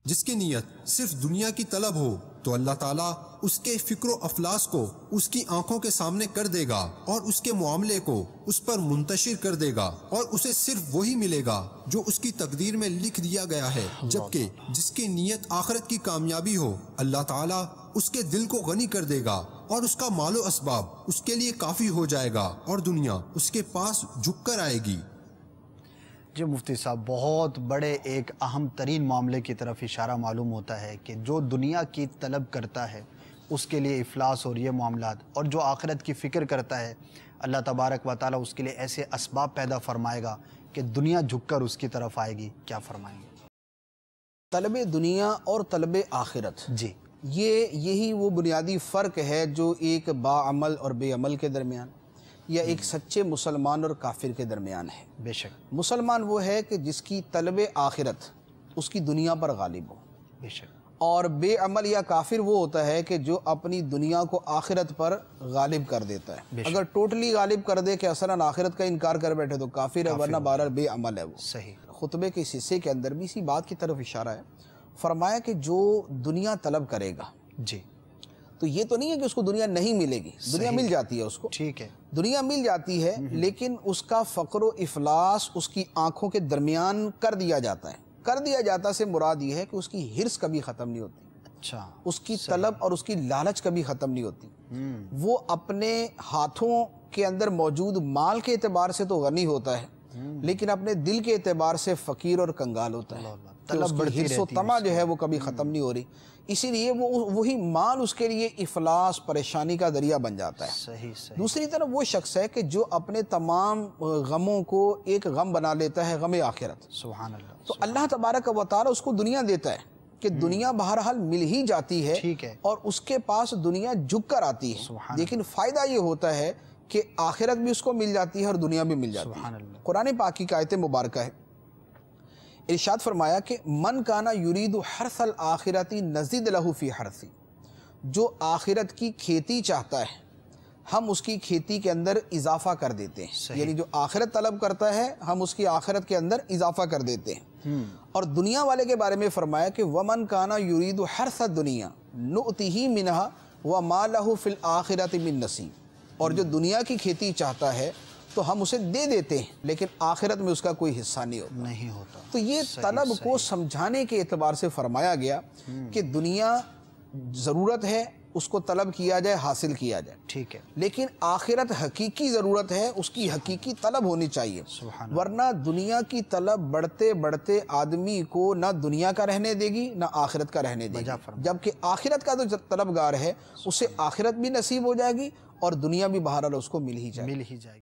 جس کی نیت صرف دنیا کی طلب ہو تو اللہ تعالیٰ اس کے فکر و افلاس کو اس کی آنکھوں کے سامنے کر دے گا اور اس کے معاملے کو اس پر منتشر کر دے گا، اور اسے صرف وہی ملے گا جو اس کی تقدیر میں لکھ دیا گیا ہے، جبکہ جس کی نیت آخرت کی کامیابی ہو اللہ تعالیٰ اس کے دل کو غنی کر دے گا اور اس کا مال و اسباب اس کے لیے کافی ہو جائے گا اور دنیا اس کے پاس جھک کر آئے گی۔ جی مفتی صاحب، بہت بڑے ایک اہم ترین معاملے کی طرف اشارہ معلوم ہوتا ہے کہ جو دنیا کی طلب کرتا ہے اس کے لیے افلاس اور یہ معاملات، اور جو آخرت کی فکر کرتا ہے اللہ تبارک و تعالیٰ اس کے لیے ایسے اسباب پیدا فرمائے گا کہ دنیا جھک کر اس کی طرف آئے گی۔ کیا فرمائیں گے؟ طلب دنیا اور طلب آخرت، جی یہی وہ بنیادی فرق ہے جو ایک باعمل اور بے عمل کے درمیان، یا ایک سچے مسلمان اور کافر کے درمیان ہے۔ بے شک مسلمان وہ ہے کہ جس کی طلب آخرت اس کی دنیا پر غالب ہو، بے شک، اور بے عمل یا کافر وہ ہوتا ہے کہ جو اپنی دنیا کو آخرت پر غالب کر دیتا ہے۔ اگر ٹوٹلی غالب کر دے کہ اصلاً آخرت کا انکار کر بیٹھے تو کافر ہے، ورنہ بہرحال بے عمل ہے وہ۔ صحیح۔ خطبے کے اس حصے کے اندر بھی اسی بات کی طرف اشارہ ہے، فرمایا کہ جو دنیا طلب کرے گا، جی تو یہ تو نہیں ہے کہ اس کو دنیا نہیں ملے گی، دنیا مل جاتی ہے اس کو، ٹھیک ہے، دنیا مل جاتی ہے، لیکن اس کا فقر و افلاس اس کی آنکھوں کے درمیان کر دیا جاتا ہے۔ کر دیا جاتا سے مراد یہ ہے کہ اس کی حرص کبھی ختم نہیں ہوتی، اچھا، اس کی طلب اور اس کی لالچ کبھی ختم نہیں ہوتی۔ وہ اپنے ہاتھوں کے اندر موجود مال کے اعتبار سے تو غنی ہوتا ہے، لیکن اپنے دل کے اعتبار سے فقیر اور کنگال ہوتا ہے۔ طلب بڑھتی حرص و طمع جو ہے وہ کبھی ختم نہیں ہو رہی، اسی لیے وہی مال اس کے لیے افلاس، پریشانی کا ذریعہ بن جاتا ہے۔ صحیح صحیح۔ دوسری طرف وہ شخص ہے کہ جو اپنے تمام غموں کو ایک غم بنا لیتا ہے، غم آخرت۔ سبحان اللہ۔ تو اللہ تبارک و تعالی اس کو دنیا دیتا ہے کہ دنیا بہرحال مل ہی جاتی ہے، ٹھیک ہے، اور اس کے پاس دنیا جھک کر آتی ہے، لیکن فائدہ یہ ہوتا ہے کہ آخرت بھی اس کو مل جاتی ہے اور دنیا بھی مل جاتی ہے۔ قرآن پاک کی آیت مبارکہ ہے، ارشاد فرمایا کہ من کانا یرید حرث الآخرۃ نزد لہ فی حرثی، جو آخرت کی کھیتی چاہتا ہے ہم اس کی کھیتی کے اندر اضافہ کر دیتے ہیں، یعنی جو آخرت طلب کرتا ہے ہم اس کی آخرت کے اندر اضافہ کر دیتے ہیں۔ اور دنیا والے کے بارے میں فرمایا کہ ومن کانا یرید حرث الدنیا نؤتہ منہا وما لہ فی الآخرۃ من نصیب، اور جو دنیا کی کھیتی چاہتا ہے تو ہم اسے دے دیتے ہیں، لیکن آخرت میں اس کا کوئی حصہ نہیں ہوتا۔ تو یہ طلب کو سمجھانے کے اعتبار سے فرمایا گیا کہ دنیا ضرورت ہے، اس کو طلب کیا جائے، حاصل کیا جائے، ٹھیک ہے، لیکن آخرت حقیقی ضرورت ہے، اس کی حقیقی طلب ہونی چاہیے، ورنہ دنیا کی طلب بڑھتے بڑھتے آدمی کو نہ دنیا کا رہنے دے گی نہ آخرت کا رہنے دے گی، جبکہ آخرت کا جو طلبگار ہے اسے آخرت بھی نصیب ہو جائے گی اور دنیا بھی بہرحال اس کو مل ہی جائے گی۔